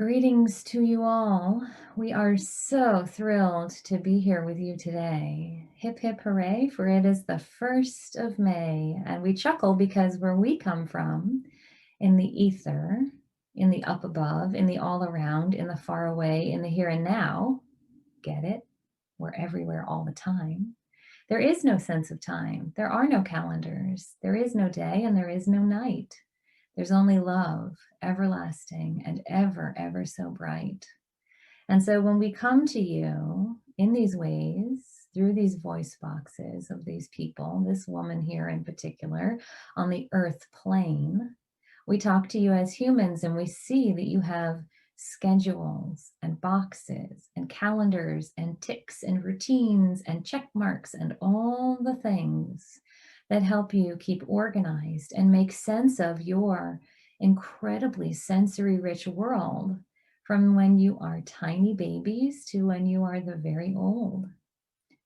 Greetings to you all. We are so thrilled to be here with you today. Hip, hip, hooray, for it is the 1st of May. And we chuckle because where we come from, in the ether, in the up above, in the all around, in the far away, in the here and now, get it? We're everywhere all the time. There is no sense of time. There are no calendars. There is no day and there is no night. There's only love, everlasting and ever, ever so bright. And so when we come to you in these ways, through these voice boxes of these people, this woman here in particular, on the earth plane, we talk to you as humans and we see that you have schedules and boxes and calendars and ticks and routines and check marks and all the things that help you keep organized and make sense of your incredibly sensory rich world from when you are tiny babies to when you are the very old.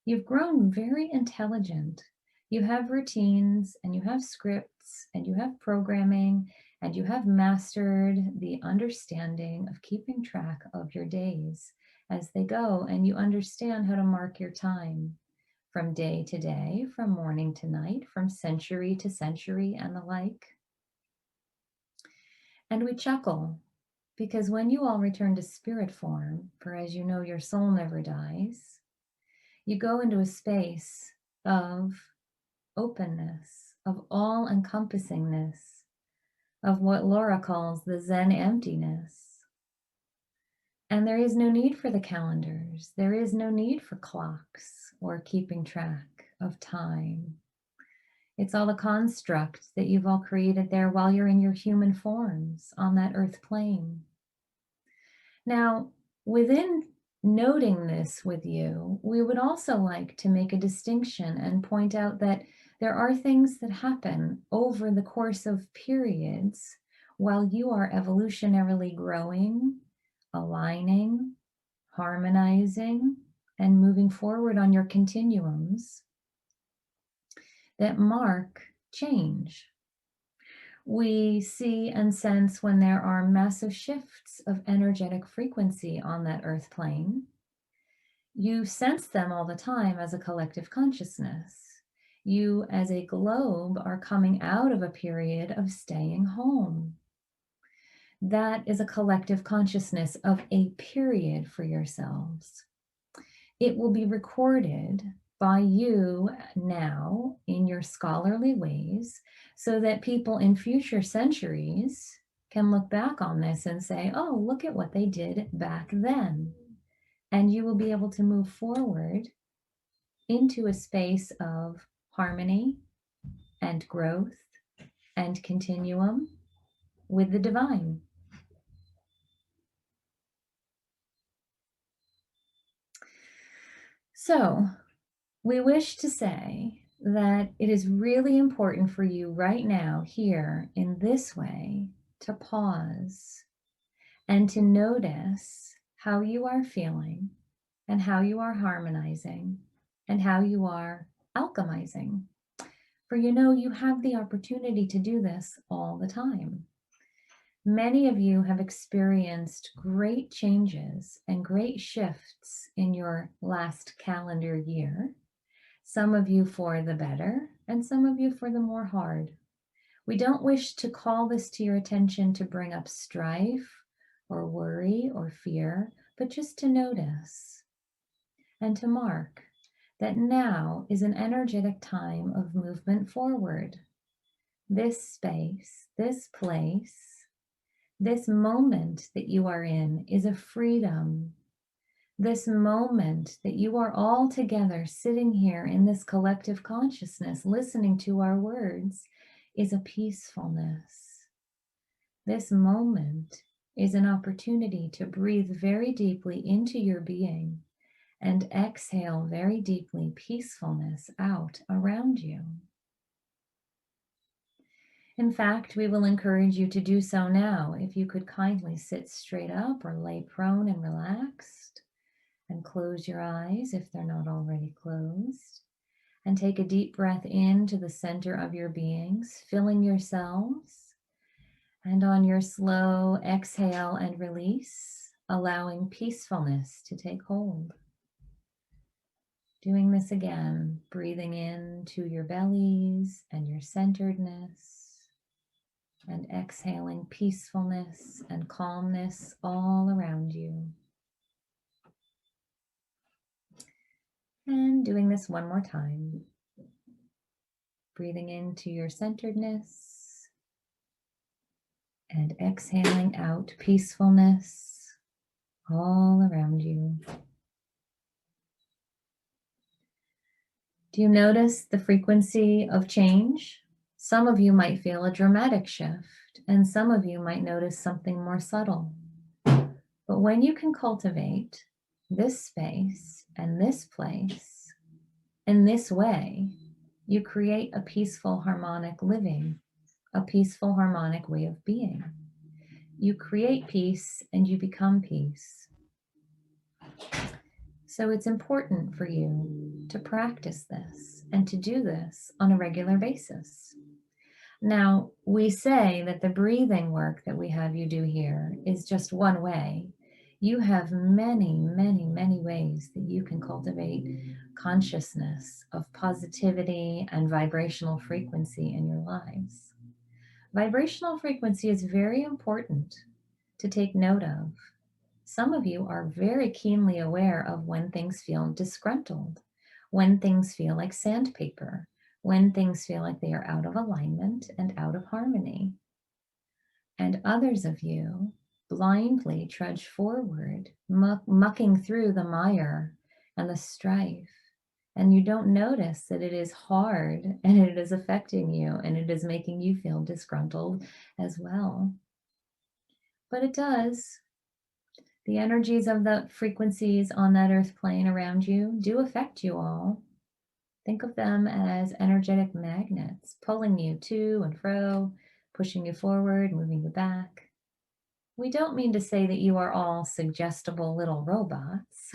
You've grown very intelligent. You have routines and you have scripts and you have programming and you have mastered the understanding of keeping track of your days as they go, and you understand how to mark your time from day to day, from morning to night, from century to century, and the like. And we chuckle because when you all return to spirit form, for as you know, your soul never dies, you go into a space of openness, of all encompassingness, of what Laura calls the Zen emptiness. And there is no need for the calendars. There is no need for clocks or keeping track of time. It's all a construct that you've all created there while you're in your human forms on that earth plane. Now, within noting this with you, we would also like to make a distinction and point out that there are things that happen over the course of periods while you are evolutionarily growing, aligning, harmonizing, and moving forward on your continuums that mark change. We see and sense when there are massive shifts of energetic frequency on that earth plane. You sense them all the time as a collective consciousness. You, as a globe, are coming out of a period of staying home. That is a collective consciousness of a period for yourselves. It will be recorded by you now in your scholarly ways so that people in future centuries can look back on this and say, oh, look at what they did back then. And you will be able to move forward into a space of harmony and growth and continuum with the divine. So we wish to say that it is really important for you right now, here in this way, to pause and to notice how you are feeling and how you are harmonizing and how you are alchemizing. For you know, you have the opportunity to do this all the time. Many of you have experienced great changes and great shifts in your last calendar year. Some of you for the better and some of you for the more hard. We don't wish to call this to your attention to bring up strife or worry or fear, but just to notice and to mark that now is an energetic time of movement forward. This space, this place, this moment that you are in is a freedom. This moment that you are all together sitting here in this collective consciousness, listening to our words, is a peacefulness. This moment is an opportunity to breathe very deeply into your being and exhale very deeply peacefulness out around you. In fact, we will encourage you to do so now. If you could kindly sit straight up or lay prone and relaxed, and close your eyes if they're not already closed, and take a deep breath in to the center of your beings, filling yourselves, And on your slow exhale and release, allowing peacefulness to take hold. Doing this again, breathing into your bellies and your centeredness, and exhaling peacefulness and calmness all around you. And doing this one more time. Breathing into your centeredness and exhaling out peacefulness all around you. Do you notice the frequency of change? Some of you might feel a dramatic shift, and some of you might notice something more subtle. But when you can cultivate this space and this place in this way, you create a peaceful, harmonic living, a peaceful, harmonic way of being. You create peace and you become peace. So it's important for you to practice this and to do this on a regular basis. Now, we say that the breathing work that we have you do here is just one way. You have many, many, many ways that you can cultivate consciousness of positivity and vibrational frequency in your lives. Vibrational frequency is very important to take note of. Some of you are very keenly aware of when things feel disgruntled, when things feel like sandpaper, when things feel like they are out of alignment and out of harmony. And others of you blindly trudge forward, mucking through the mire and the strife. And you don't notice that it is hard and it is affecting you and it is making you feel disgruntled as well. But it does. The energies of the frequencies on that earth plane around you do affect you all. Think of them as energetic magnets, pulling you to and fro, pushing you forward, moving you back. We don't mean to say that you are all suggestible little robots.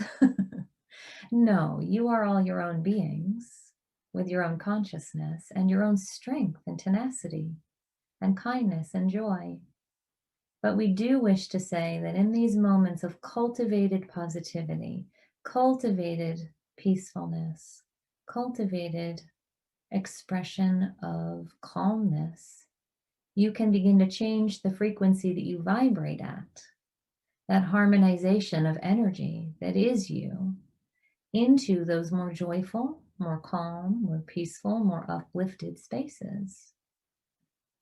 No, you are all your own beings with your own consciousness and your own strength and tenacity and kindness and joy. But we do wish to say that in these moments of cultivated positivity, cultivated peacefulness, cultivated expression of calmness, you can begin to change the frequency that you vibrate at, that harmonization of energy that is you, into those more joyful, more calm, more peaceful, more uplifted spaces.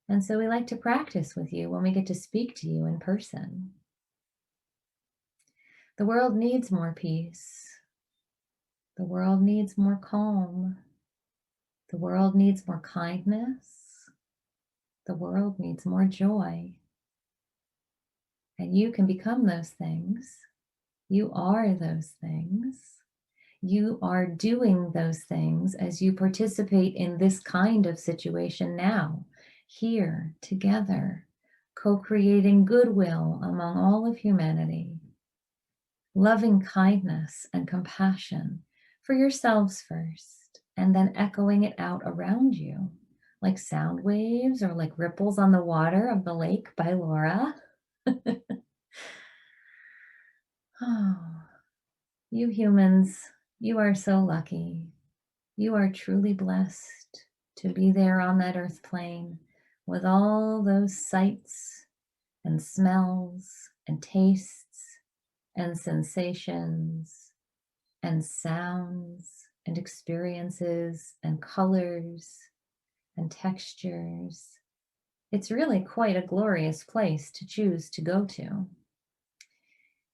And so we like to practice with you when we get to speak to you in person. The world needs more peace. The world needs more calm. The world needs more kindness. The world needs more joy. And you can become those things. You are those things. You are doing those things as you participate in this kind of situation now, here, together, co-creating goodwill among all of humanity, loving kindness and compassion for yourselves first, and then echoing it out around you, like sound waves or like ripples on the water of the lake by Laura. Oh, you humans, you are so lucky. You are truly blessed to be there on that earth plane with all those sights and smells and tastes and sensations and sounds and experiences and colors and textures. It's really quite a glorious place to choose to go to.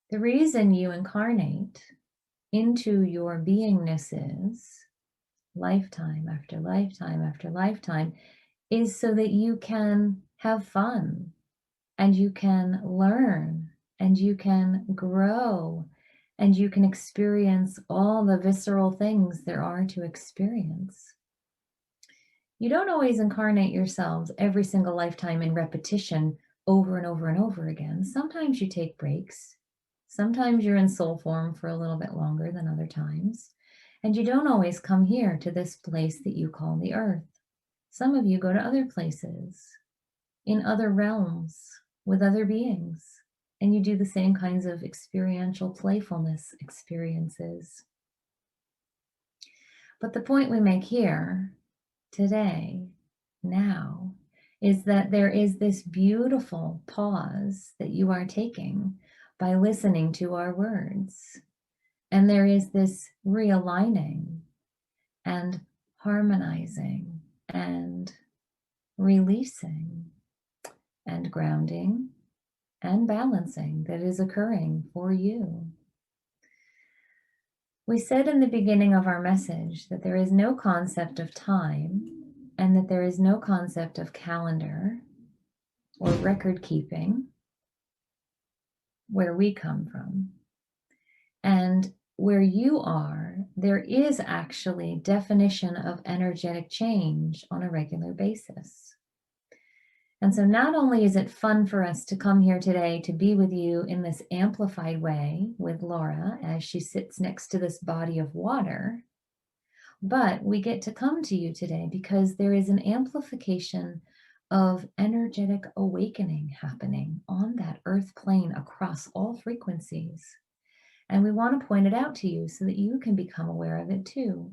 The reason you incarnate into your beingnesses lifetime after lifetime after lifetime is so that you can have fun and you can learn and you can grow and you can experience all the visceral things there are to experience. You don't always incarnate yourselves every single lifetime in repetition over and over and over again. Sometimes you take breaks. Sometimes you're in soul form for a little bit longer than other times. And you don't always come here to this place that you call the earth. Some of you go to other places, in other realms, with other beings. And you do the same kinds of experiential playfulness experiences. But the point we make here today, now, is that there is this beautiful pause that you are taking by listening to our words. And there is this realigning and harmonizing and releasing and grounding and balancing that is occurring for you. We said in the beginning of our message that there is no concept of time and that there is no concept of calendar or record keeping where we come from. And where you are, there is actually definition of energetic change on a regular basis. And so not only is it fun for us to come here today to be with you in this amplified way with Laura as she sits next to this body of water, but we get to come to you today because there is an amplification of energetic awakening happening on that earth plane across all frequencies. And we want to point it out to you so that you can become aware of it too,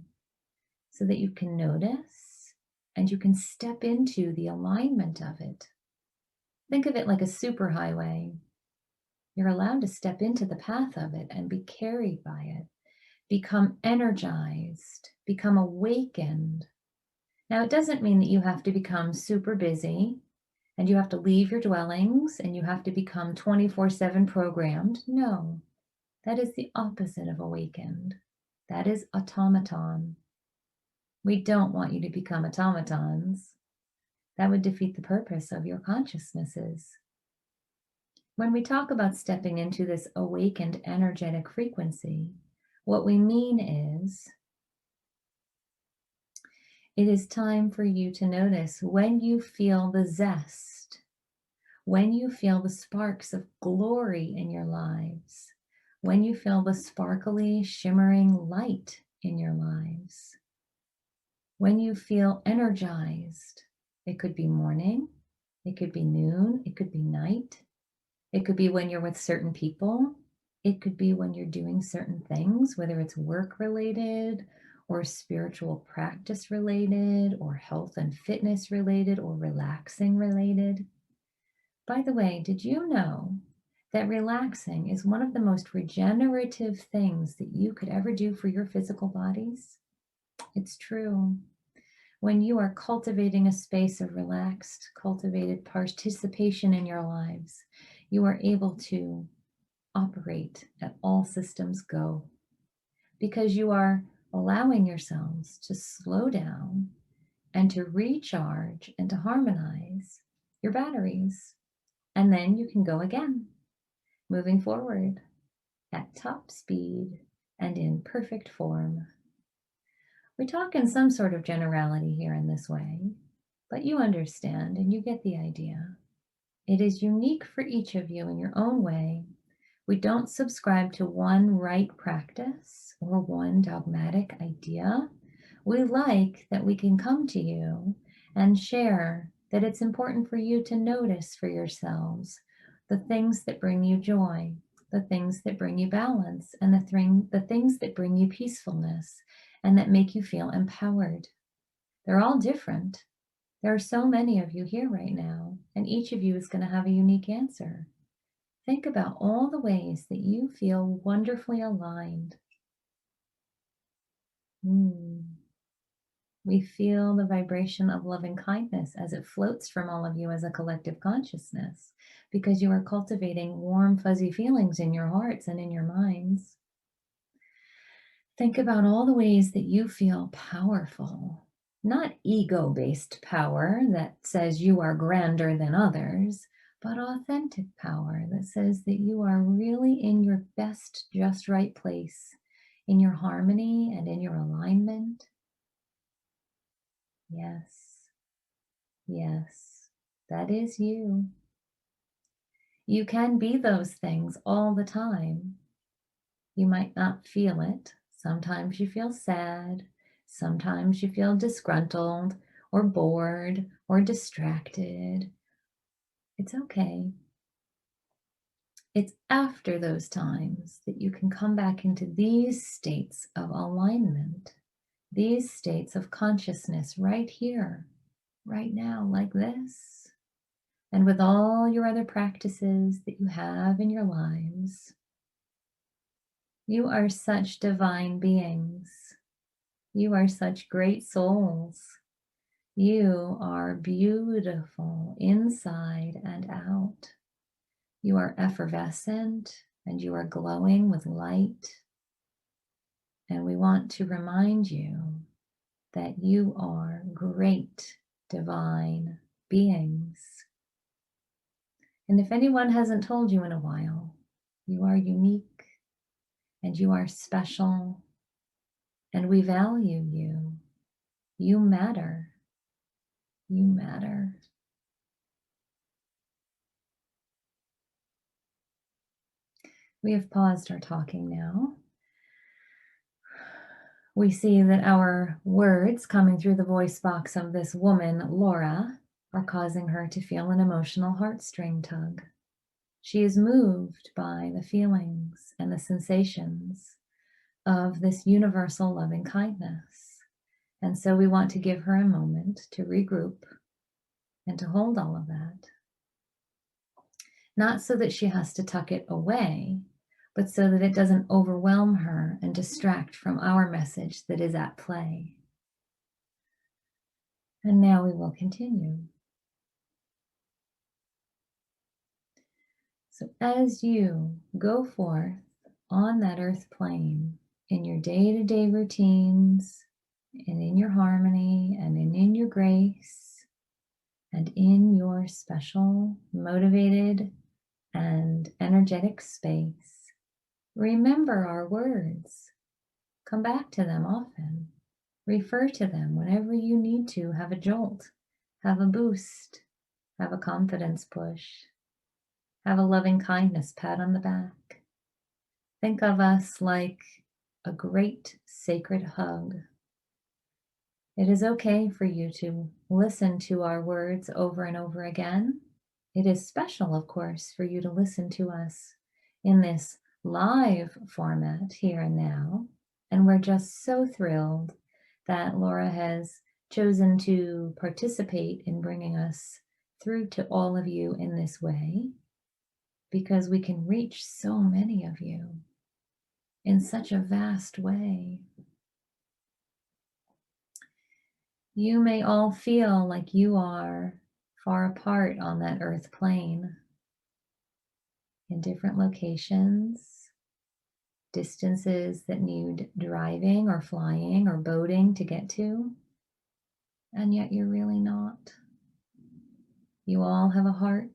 so that you can notice and you can step into the alignment of it. Think of it like a superhighway. You're allowed to step into the path of it and be carried by it, become energized, become awakened. Now, it doesn't mean that you have to become super busy and you have to leave your dwellings and you have to become 24/7 programmed. No. That is the opposite of awakened. That is automaton. We don't want you to become automatons. That would defeat the purpose of your consciousnesses. When we talk about stepping into this awakened energetic frequency, what we mean is it is time for you to notice when you feel the zest, when you feel the sparks of glory in your lives, when you feel the sparkly, shimmering light in your lives, when you feel energized. It could be morning, it could be noon, it could be night, it could be when you're with certain people, it could be when you're doing certain things, whether it's work related or spiritual practice related or health and fitness related or relaxing related. By the way, did you know that relaxing is one of the most regenerative things that you could ever do for your physical bodies? It's true. When you are cultivating a space of relaxed, cultivated participation in your lives, you are able to operate at all systems go because you are allowing yourselves to slow down and to recharge and to harmonize your batteries. And then you can go again, moving forward at top speed and in perfect form. We talk in some sort of generality here in this way, but you understand and you get the idea. It is unique for each of you in your own way. We don't subscribe to one right practice or one dogmatic idea. We like that we can come to you and share that it's important for you to notice for yourselves the things that bring you joy, the things that bring you balance, and the things that bring you peacefulness and that make you feel empowered. They're all different. There are so many of you here right now, and each of you is going to have a unique answer. Think about all the ways that you feel wonderfully aligned. We feel the vibration of loving kindness as it floats from all of you as a collective consciousness, because you are cultivating warm, fuzzy feelings in your hearts and in your minds. Think about all the ways that you feel powerful, not ego-based power that says you are grander than others, but authentic power that says that you are really in your best, just right place, in your harmony and in your alignment. Yes, yes, that is you. You can be those things all the time. You might not feel it. Sometimes you feel sad. Sometimes you feel disgruntled or bored or distracted. It's okay. It's after those times that you can come back into these states of alignment, these states of consciousness right here, right now, like this. And with all your other practices that you have in your lives, you are such divine beings. You are such great souls. You are beautiful inside and out. You are effervescent and you are glowing with light. And we want to remind you that you are great divine beings. And if anyone hasn't told you in a while, you are unique and you are special and we value you. You matter. You matter. We have paused our talking now. We see that our words coming through the voice box of this woman, Laura, are causing her to feel an emotional heartstring tug. She is moved by the feelings and the sensations of this universal loving kindness. And so we want to give her a moment to regroup and to hold all of that. Not so that she has to tuck it away, but so that it doesn't overwhelm her and distract from our message that is at play. And now we will continue. So as you go forth on that earth plane in your day-to-day routines and in your harmony and in your grace and in your special, motivated, and energetic space, remember our words. Come back to them often. Refer to them whenever you need to have a jolt, have a boost, have a confidence push, have a loving kindness pat on the back. Think of us like a great sacred hug. It is okay for you to listen to our words over and over again. It is special, of course, for you to listen to us in this live format here and now. And we're just so thrilled that Laura has chosen to participate in bringing us through to all of you in this way, because we can reach so many of you in such a vast way. You may all feel like you are far apart on that earth plane in different locations, distances that need driving or flying or boating to get to, and yet you're really not. You all have a heart.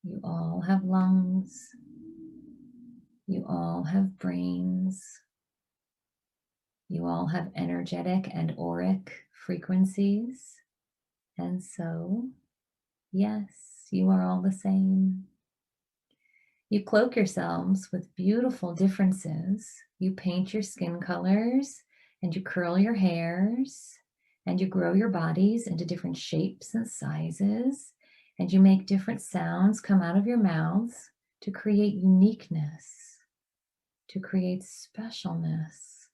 You all have lungs. You all have brains. You all have energetic and auric frequencies. And so, yes, you are all the same. You cloak yourselves with beautiful differences. You paint your skin colors and you curl your hairs and you grow your bodies into different shapes and sizes and you make different sounds come out of your mouths to create uniqueness, to create specialness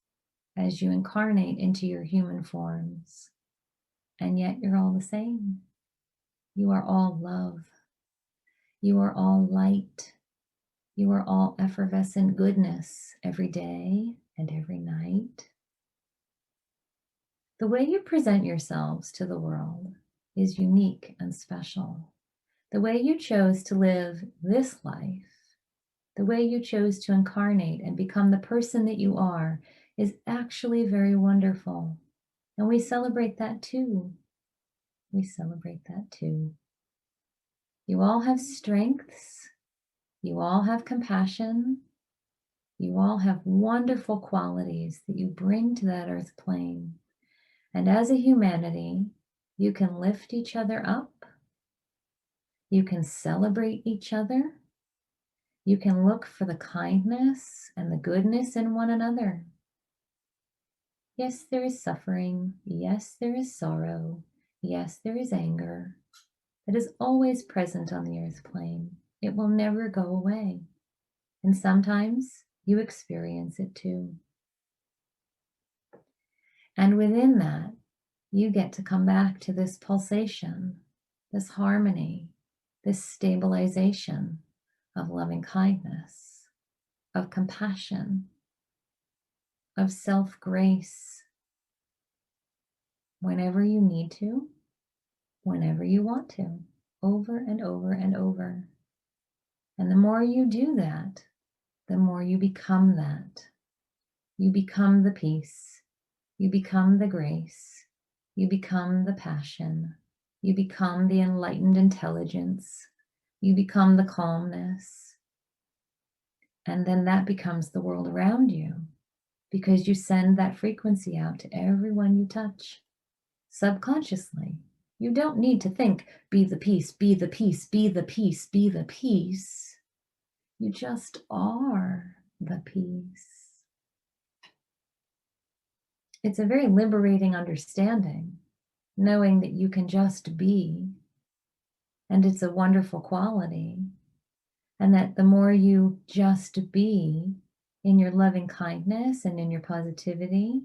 as you incarnate into your human forms. And yet you're all the same. You are all love. You are all light. You are all effervescent goodness every day and every night. The way you present yourselves to the world is unique and special. The way you chose to live this life, the way you chose to incarnate and become the person that you are, is actually very wonderful. And we celebrate that too. We celebrate that too. You all have strengths. You all have compassion. You all have wonderful qualities that you bring to that earth plane. And as a humanity, you can lift each other up. You can celebrate each other. You can look for the kindness and the goodness in one another. Yes, there is suffering. Yes, there is sorrow. Yes, there is anger. That is always present on the earth plane. It will never go away. And sometimes you experience it too. And within that, you get to come back to this pulsation, this harmony, this stabilization of loving kindness, of compassion, of self grace, whenever you need to, whenever you want to, over and over and over. And the more you do that, the more you become that. You become the peace. You become the grace. You become the passion. You become the enlightened intelligence. You become the calmness. And then that becomes the world around you because you send that frequency out to everyone you touch subconsciously. You don't need to think, be the peace, be the peace, be the peace, be the peace. You just are the peace. It's a very liberating understanding, knowing that you can just be, and it's a wonderful quality, and that the more you just be in your loving kindness and in your positivity,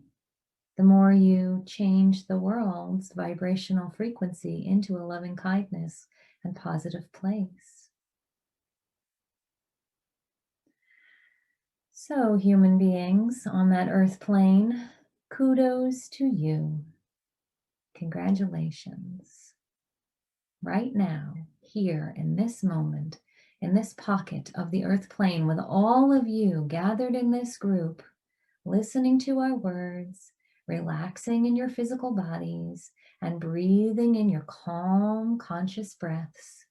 the more you change the world's vibrational frequency into a loving kindness and positive place. So, human beings on that earth plane, kudos to you. Congratulations. Right now, here in this moment, in this pocket of the earth plane, with all of you gathered in this group, listening to our words, relaxing in your physical bodies, and breathing in your calm, conscious breaths,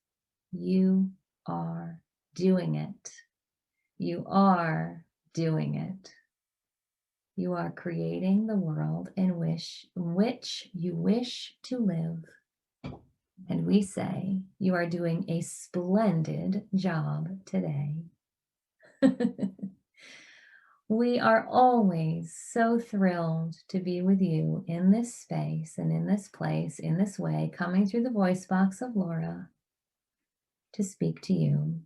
you are doing it. You are doing it. You are creating the world in which you wish to live. And we say you are doing a splendid job today. We are always so thrilled to be with you in this space and in this place, in this way, coming through the voice box of Laura to speak to you.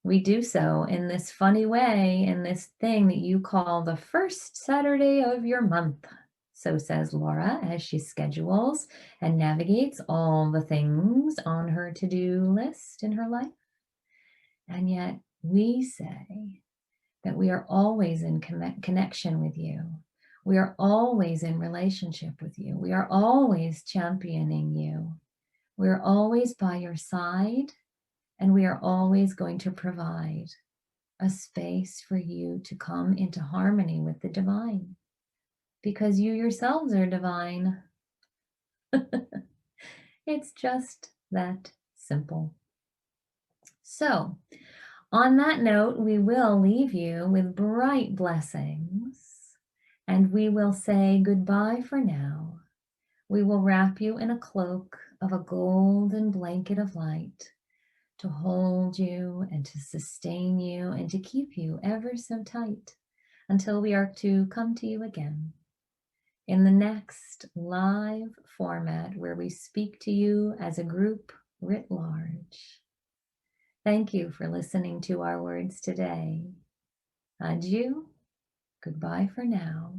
We do so in this funny way, in this thing that you call the first Saturday of your month. So says Laura as she schedules and navigates all the things on her to-do list in her life. And yet we say that we are always in connection with you. We are always in relationship with you. We are always championing you. We are always by your side, and we are always going to provide a space for you to come into harmony with the divine, because you yourselves are divine. It's just that simple. So, on that note, we will leave you with bright blessings, and we will say goodbye for now. We will wrap you in a cloak of a golden blanket of light to hold you and to sustain you and to keep you ever so tight until we are to come to you again in the next live format where we speak to you as a group writ large. Thank you for listening to our words today. Adieu, goodbye for now,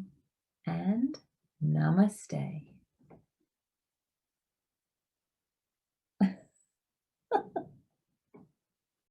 and namaste.